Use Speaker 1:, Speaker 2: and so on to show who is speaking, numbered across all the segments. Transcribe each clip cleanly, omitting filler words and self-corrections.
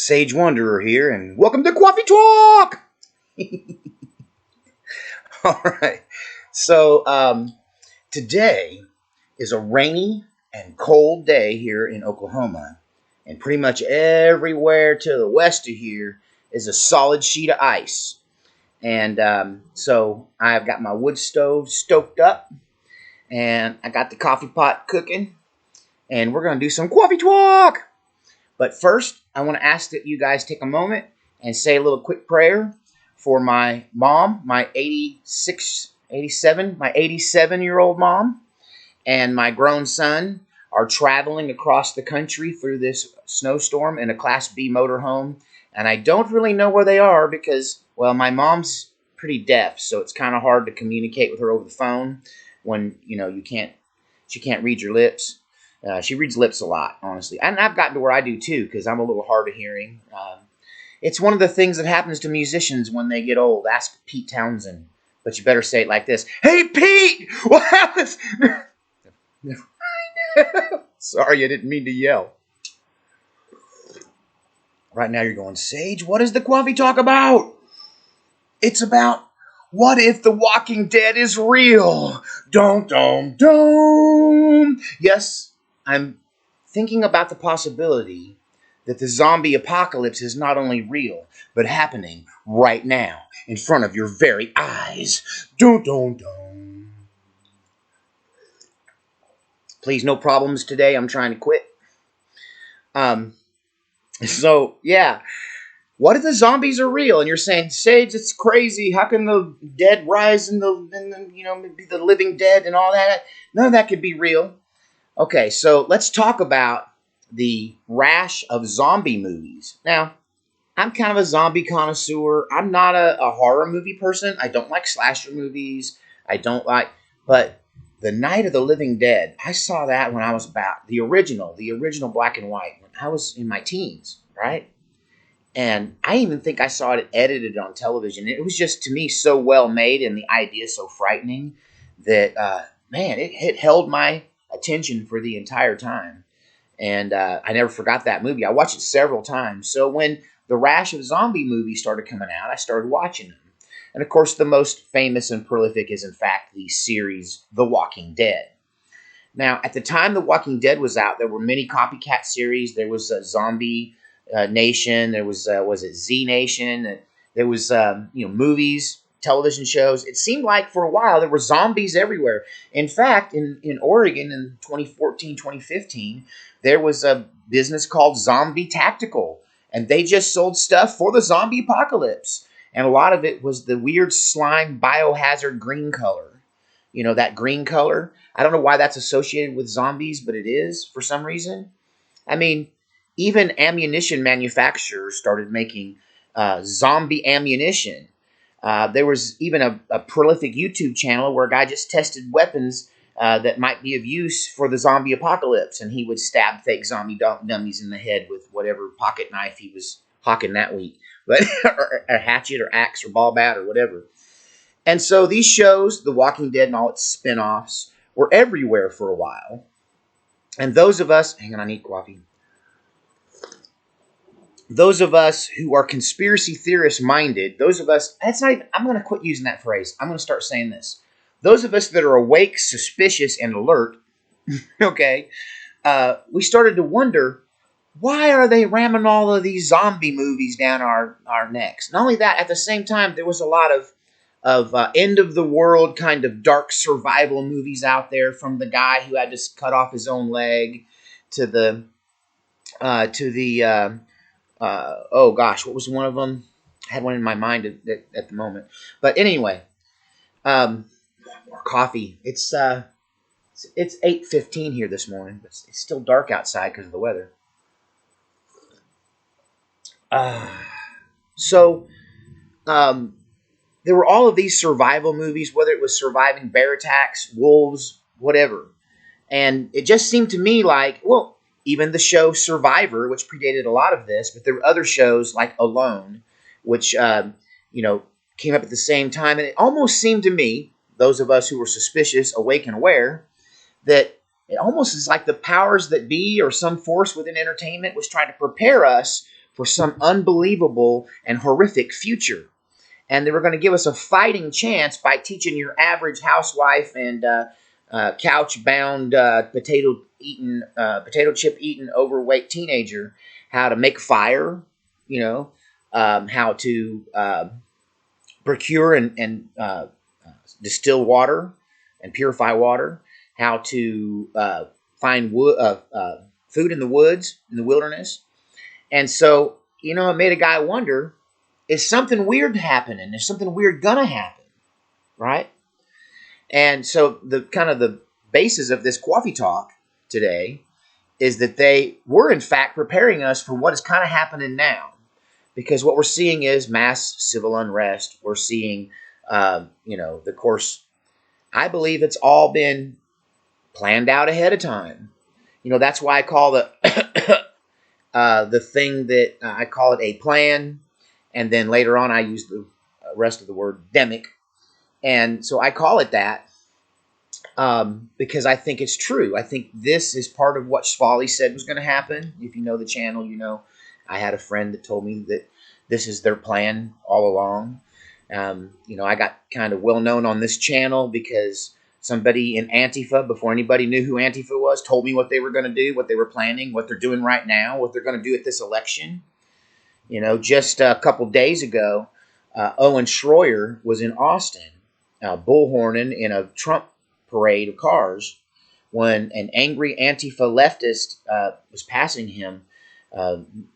Speaker 1: Sage Wanderer here, and welcome to Coffee Talk! All right. So, today is a rainy and cold day here in Oklahoma, and pretty much everywhere to the west of here is a solid sheet of ice. And so, I've got my wood stove stoked up, and I got the coffee pot cooking, and we're going to do some coffee talk! But first, I want to ask that you guys take a moment and say a little quick prayer for my mom, my 87-year-old mom, and my grown son are traveling across the country through this snowstorm in a Class B motorhome. And I don't really know where they are because, well, my mom's pretty deaf, so it's kind of hard to communicate with her over the phone when, she can't read your lips. She reads lips a lot, honestly. And I've gotten to where I do, too, because I'm a little hard of hearing. It's one of the things that happens to musicians when they get old. Ask Pete Townsend. But you better say it like this. Hey, Pete! What happens? Sorry, I didn't mean to yell. Right now you're going, Sage, what is the coffee talk about? It's about what if The Walking Dead is real? Dum, dum, dum. Yes, I'm thinking about the possibility that the zombie apocalypse is not only real, but happening right now in front of your very eyes. Dun, dun, dun. Please, no problems today. I'm trying to quit. So, yeah. What if the zombies are real? And you're saying, Sage, it's crazy. How can the dead rise and maybe the living dead and all that? None of that could be real. Okay, so let's talk about the rash of zombie movies. Now, I'm kind of a zombie connoisseur. I'm not a horror movie person. I don't like slasher movies. But The Night of the Living Dead, I saw that when I was about the original black and white, when I was in my teens, right? And I even think I saw it edited on television. It was just, to me, so well made and the idea so frightening that, it held my attention for the entire time. And I never forgot that movie. I watched it several times. So when the rash of zombie movies started coming out, I started watching them. And of course, the most famous and prolific is, in fact, the series The Walking Dead. Now, at the time The Walking Dead was out, there were many copycat series. There was a Zombie Nation. There was it Z Nation? There was movies, television shows. It seemed like for a while there were zombies everywhere. In fact, in Oregon in 2014, 2015, there was a business called Zombie Tactical, and they just sold stuff for the zombie apocalypse. And a lot of it was the weird slime biohazard green color. You know, that green color. I don't know why that's associated with zombies, but it is for some reason. I mean, even ammunition manufacturers started making zombie ammunition. There was even a prolific YouTube channel where a guy just tested weapons that might be of use for the zombie apocalypse, and he would stab fake zombie dummies in the head with whatever pocket knife he was hawking that week, but or a hatchet or axe or ball bat or whatever. And so these shows, The Walking Dead and all its spin-offs, were everywhere for a while. And those of us, hang on, I need coffee. Those of us who are conspiracy theorist minded, I'm going to quit using that phrase. I'm going to start saying this. Those of us that are awake, suspicious, and alert, okay, we started to wonder, why are they ramming all of these zombie movies down our necks? Not only that, at the same time, there was a lot of end of the world kind of dark survival movies out there, from the guy who had to cut off his own leg to the oh gosh, what was one of them? I had one in my mind at the moment. But anyway, more coffee. It's 8:15 here this morning, but it's still dark outside because of the weather. So there were all of these survival movies, whether it was surviving bear attacks, wolves, whatever. And it just seemed to me like, well, even the show Survivor, which predated a lot of this, but there were other shows like Alone, which, came up at the same time. And it almost seemed to me, those of us who were suspicious, awake and aware, that it almost is like the powers that be or some force within entertainment was trying to prepare us for some unbelievable and horrific future. And they were going to give us a fighting chance by teaching your average housewife and couch-bound, potato chip eating, overweight teenager how to make fire, how to procure and distill water and purify water, how to find food in the woods, in the wilderness. And so, it made a guy wonder, is something weird happening? Is something weird gonna happen? Right? And so the basis of this coffee talk today is that they were in fact preparing us for what is kind of happening now. Because what we're seeing is mass civil unrest. We're seeing, the course, I believe it's all been planned out ahead of time. That's why I call the thing that I call it a plan. And then later on, I use the rest of the word demic. And so I call it that because I think it's true. I think this is part of what Svali said was going to happen. If you know the channel, I had a friend that told me that this is their plan all along. I got kind of well known on this channel because somebody in Antifa, before anybody knew who Antifa was, told me what they were going to do, what they were planning, what they're doing right now, what they're going to do at this election. Just a couple days ago, Owen Schroyer was in Austin, bullhorning in a Trump parade of cars when an angry Antifa leftist was passing him.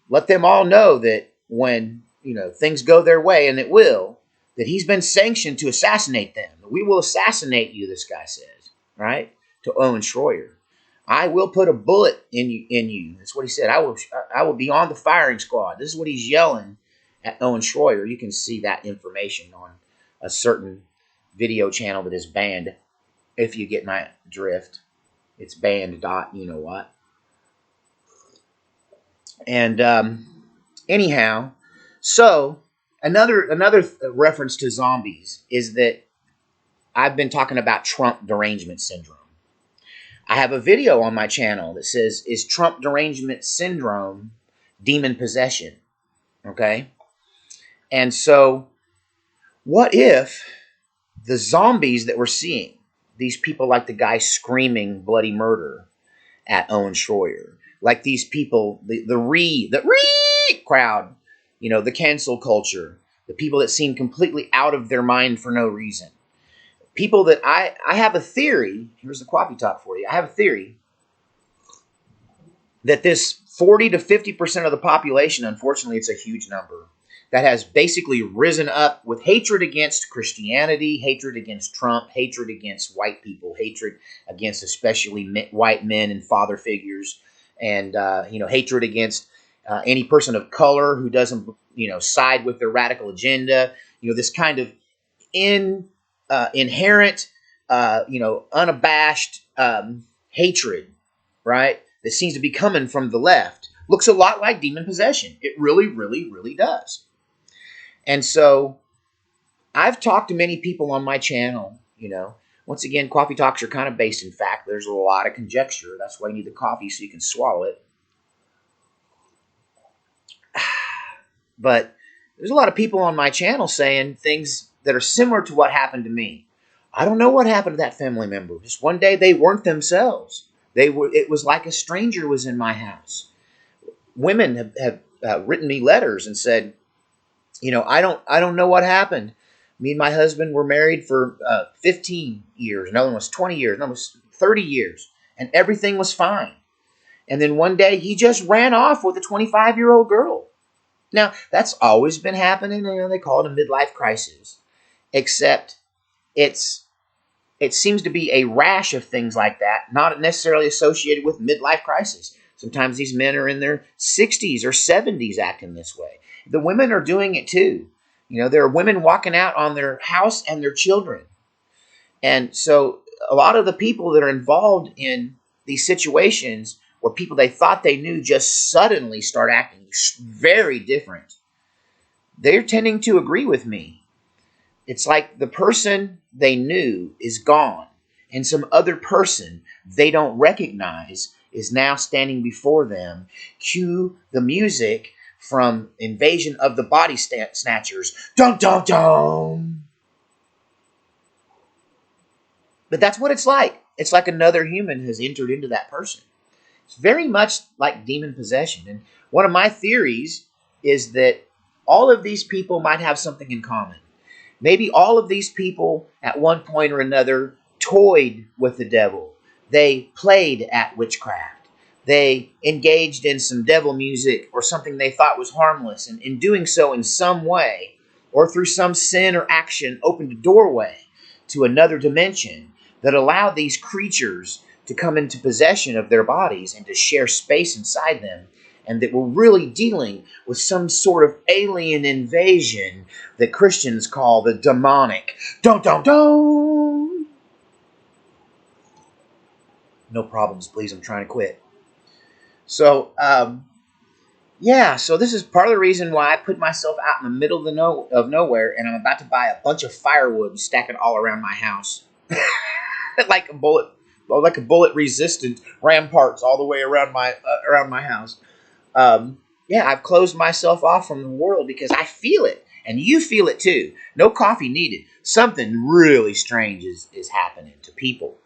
Speaker 1: Let them all know that when things go their way, and it will, that he's been sanctioned to assassinate them. We will assassinate you, this guy says, right? To Owen Schroyer. I will put a bullet in you. That's what he said. I will be on the firing squad. This is what he's yelling at Owen Schroyer. You can see that information on a certain video channel that is banned. If you get my drift, it's banned. You know what? And anyhow, so another reference to zombies is that I've been talking about Trump derangement syndrome. I have a video on my channel that says, is Trump derangement syndrome demon possession? Okay? And so, what if the zombies that we're seeing, these people like the guy screaming bloody murder at Owen Schroyer, like these people, the crowd, the cancel culture, the people that seem completely out of their mind for no reason. People that I have a theory, here's the coffee talk for you. I have a theory that this 40 to 50% of the population, unfortunately it's a huge number, that has basically risen up with hatred against Christianity, hatred against Trump, hatred against white people, hatred against especially white men and father figures, and hatred against any person of color who doesn't side with their radical agenda. This kind of inherent, unabashed hatred, right? That seems to be coming from the left. Looks a lot like demon possession. It really, really, really does. And so I've talked to many people on my channel, Once again, coffee talks are kind of based in fact. There's a lot of conjecture. That's why you need the coffee so you can swallow it. But there's a lot of people on my channel saying things that are similar to what happened to me. I don't know what happened to that family member. Just one day they weren't themselves. It was like a stranger was in my house. Women have written me letters and said, I don't know what happened. Me and my husband were married for 15 years. Another one was 20 years. Another was 30 years. And everything was fine. And then one day he just ran off with a 25-year-old girl. Now, that's always been happening. They call it a midlife crisis. Except it seems to be a rash of things like that, not necessarily associated with midlife crisis. Sometimes these men are in their 60s or 70s acting this way. The women are doing it too. There are women walking out on their house and their children. And so a lot of the people that are involved in these situations where people they thought they knew just suddenly start acting very different, they're tending to agree with me. It's like the person they knew is gone, and some other person they don't recognize is now standing before them. Cue the music from invasion of the body snatchers. Dun dun dun. But that's what it's like. It's like another human has entered into that person. It's very much like demon possession. And one of my theories is that all of these people might have something in common. Maybe all of these people at one point or another toyed with the devil. They played at witchcraft. They engaged in some devil music or something they thought was harmless. And in doing so in some way or through some sin or action opened a doorway to another dimension that allowed these creatures to come into possession of their bodies and to share space inside them, and that we're really dealing with some sort of alien invasion that Christians call the demonic. Dun dun dun! No problems, please. I'm trying to quit. So, so this is part of the reason why I put myself out in the middle of nowhere, and I'm about to buy a bunch of firewood and stack it all around my house. like a bullet resistant ramparts all the way around my house. I've closed myself off from the world because I feel it, and you feel it too. No coffee needed. Something really strange is happening to people.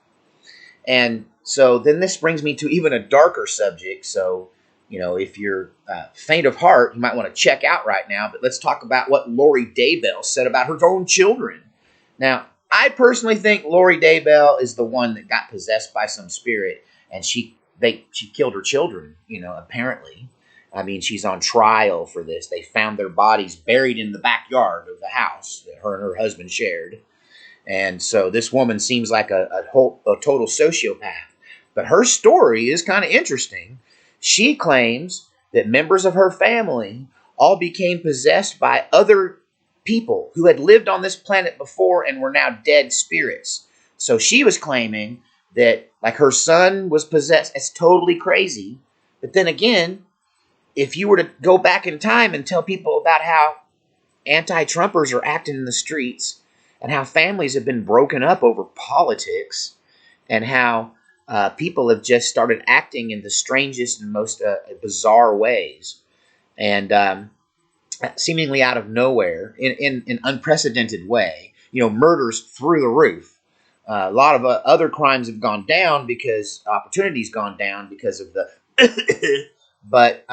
Speaker 1: And so then this brings me to even a darker subject. So, if you're faint of heart, you might want to check out right now. But let's talk about what Lori Daybell said about her own children. Now, I personally think Lori Daybell is the one that got possessed by some spirit, and she killed her children, apparently. I mean, she's on trial for this. They found their bodies buried in the backyard of the house that her and her husband shared. And so this woman seems like a total sociopath. But her story is kind of interesting. She claims that members of her family all became possessed by other people who had lived on this planet before and were now dead spirits. So she was claiming that, like, her son was possessed. It's totally crazy. But then again, if you were to go back in time and tell people about how anti-Trumpers are acting in the streets and how families have been broken up over politics and how people have just started acting in the strangest and most bizarre ways, and seemingly out of nowhere in an unprecedented way. Murders through the roof. A lot of other crimes have gone down because opportunity's gone down because of the. But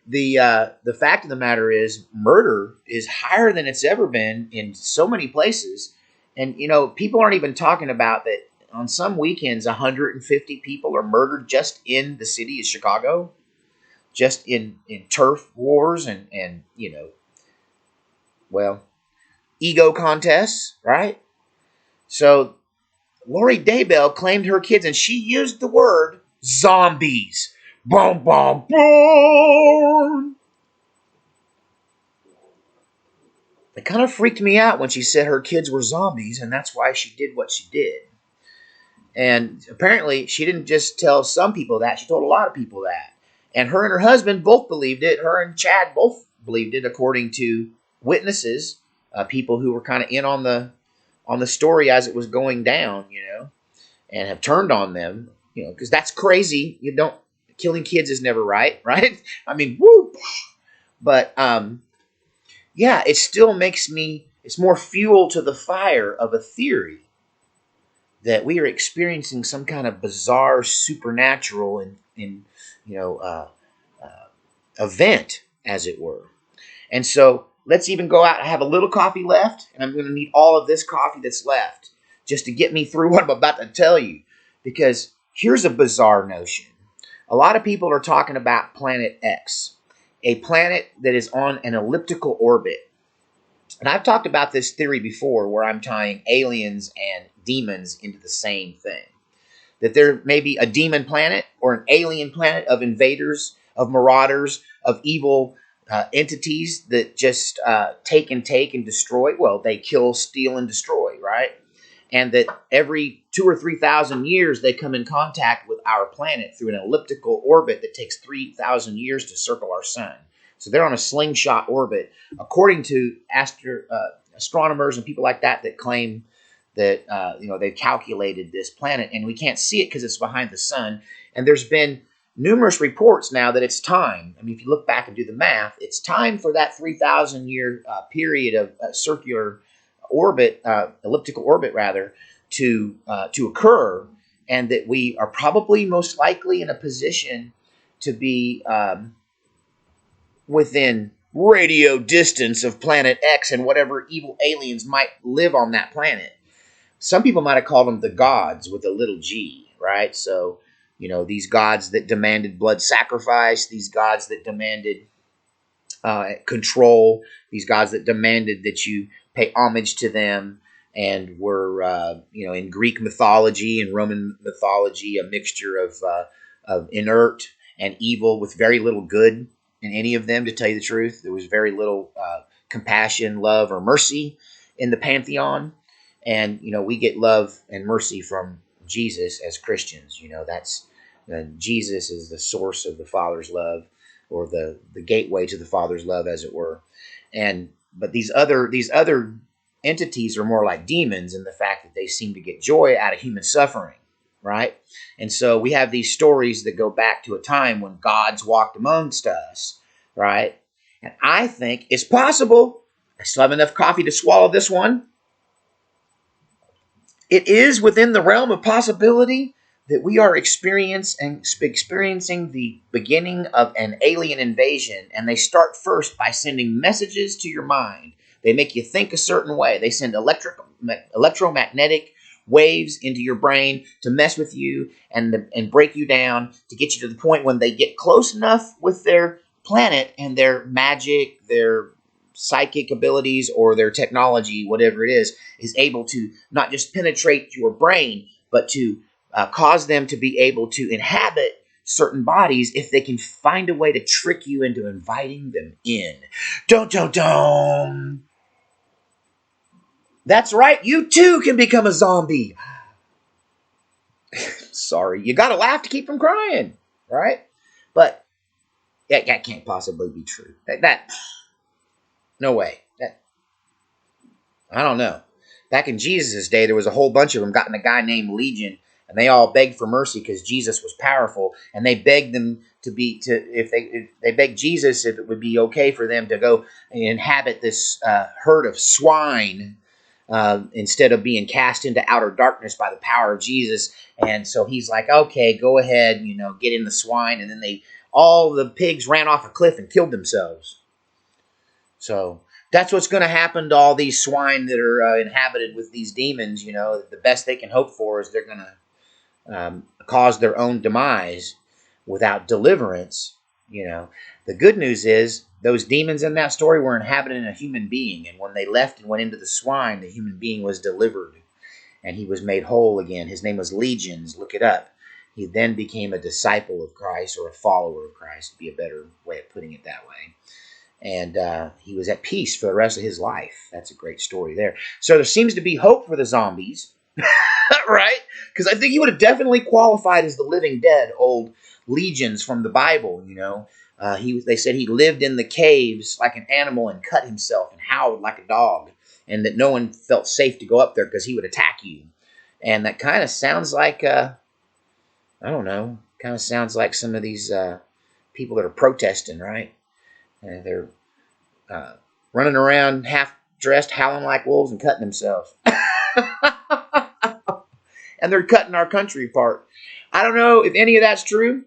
Speaker 1: the fact of the matter is, murder is higher than it's ever been in so many places, and people aren't even talking about that. On some weekends, 150 people are murdered just in the city of Chicago, just in turf wars and ego contests, right? So Lori Daybell claimed her kids, and she used the word zombies. Boom, boom, boom. It kind of freaked me out when she said her kids were zombies, and that's why she did what she did. And apparently, she didn't just tell some people that, she told a lot of people that. And her and her husband both believed it. Her and Chad both believed it, according to witnesses, people who were kind of in on the story as it was going down, and have turned on them, because that's crazy. Killing kids is never right? I mean, whoop. But, it still makes it's more fuel to the fire of a theory that we are experiencing some kind of bizarre supernatural event, as it were. And so let's even go out. I have a little coffee left, and I'm going to need all of this coffee that's left just to get me through what I'm about to tell you. Because here's a bizarre notion. A lot of people are talking about Planet X, a planet that is on an elliptical orbit. And I've talked about this theory before, where I'm tying aliens and demons into the same thing. That there may be a demon planet or an alien planet of invaders, of marauders, of evil entities that just take and destroy. Well, they kill, steal, and destroy, right? And that every 2,000 or 3,000 years they come in contact with our planet through an elliptical orbit that takes 3,000 years to circle our sun. So they're on a slingshot orbit, according to astronomers and people like that claim that they've calculated this planet, and we can't see it because it's behind the sun. And there's been numerous reports now that it's time. I mean, if you look back and do the math, it's time for that 3,000 year period of circular orbit, elliptical orbit rather, to occur, and that we are probably most likely in a position to be within radio distance of planet X and whatever evil aliens might live on that planet. Some people might have called them the gods with a little g, right? So, these gods that demanded blood sacrifice, these gods that demanded control, these gods that demanded that you pay homage to them, and were, in Greek mythology and Roman mythology, a mixture of inert and evil with very little good in any of them, to tell you the truth. There was very little compassion, love, or mercy in the pantheon. And, we get love and mercy from Jesus as Christians. That's Jesus is the source of the Father's love, or the gateway to the Father's love, as it were. But these other entities are more like demons in the fact that they seem to get joy out of human suffering, right? And so we have these stories that go back to a time when gods walked amongst us, right? And I think it's possible. I still have enough coffee to swallow this one. It is within the realm of possibility that we are experiencing the beginning of an alien invasion, and they start first by sending messages to your mind. They make you think a certain way. They send electromagnetic waves into your brain to mess with you and break you down, to get you to the point when they get close enough with their planet and their magic, their psychic abilities, or their technology, whatever it is able to not just penetrate your brain, but to cause them to be able to inhabit certain bodies if they can find a way to trick you into inviting them in. Don't. That's right, you too can become a zombie. Sorry, you gotta laugh to keep from crying, right? But that can't possibly be true. That no way. I don't know. Back in Jesus' day, there was a whole bunch of them got in a guy named Legion, and they all begged for mercy because Jesus was powerful, and they begged them if they begged Jesus if it would be okay for them to go and inhabit this herd of swine instead of being cast into outer darkness by the power of Jesus. And so he's like, okay, go ahead, get in the swine, and then all the pigs ran off a cliff and killed themselves. So that's what's going to happen to all these swine that are inhabited with these demons. The best they can hope for is they're going to cause their own demise without deliverance. The good news is those demons in that story were inhabiting a human being, and when they left and went into the swine, the human being was delivered, and he was made whole again. His name was Legions. Look it up. He then became a disciple of Christ, or a follower of Christ, to be a better way of putting it that way. And he was at peace for the rest of his life. That's a great story there. So there seems to be hope for the zombies, right? Because I think he would have definitely qualified as the living dead, old Legions from the Bible. They said he lived in the caves like an animal and cut himself and howled like a dog, and that no one felt safe to go up there because he would attack you. And that kind of sounds like, I don't know, kind of sounds like some of these people that are protesting, right? And they're running around half-dressed, howling like wolves and cutting themselves. And they're cutting our country apart. I don't know if any of that's true.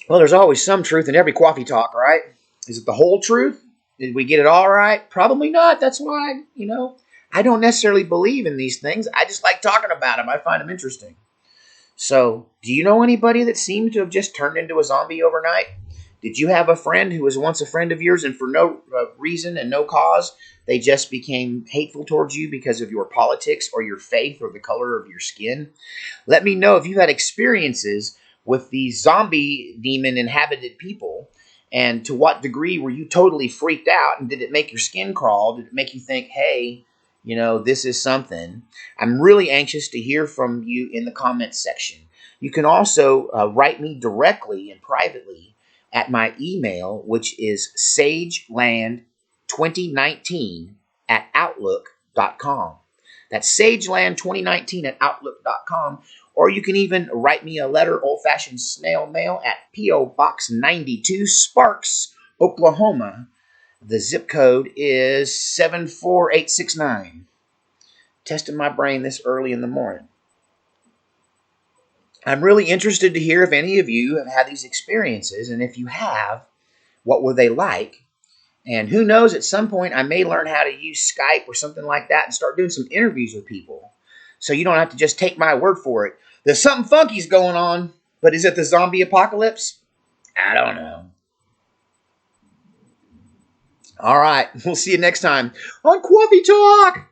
Speaker 1: Well, there's always some truth in every coffee talk, right? Is it the whole truth? Did we get it all right? Probably not. That's why, I don't necessarily believe in these things. I just like talking about them. I find them interesting. So, do you know anybody that seems to have just turned into a zombie overnight? Did you have a friend who was once a friend of yours, and for no reason and no cause, they just became hateful towards you because of your politics or your faith or the color of your skin? Let me know if you've had experiences with these zombie demon inhabited people, and to what degree were you totally freaked out, and did it make your skin crawl? Did it make you think, hey, this is something? I'm really anxious to hear from you in the comments section. You can also write me directly and privately at my email, which is sageland2019@outlook.com. That's sageland2019 at outlook.com. Or you can even write me a letter, old-fashioned snail mail, at P.O. Box 92, Sparks, Oklahoma. The zip code is 74869. Testing my brain this early in the morning. I'm really interested to hear if any of you have had these experiences, and if you have, what were they like? And who knows, at some point I may learn how to use Skype or something like that and start doing some interviews with people. So you don't have to just take my word for it. There's something funky's going on, but is it the zombie apocalypse? I don't know. All right, we'll see you next time on Coffee Talk.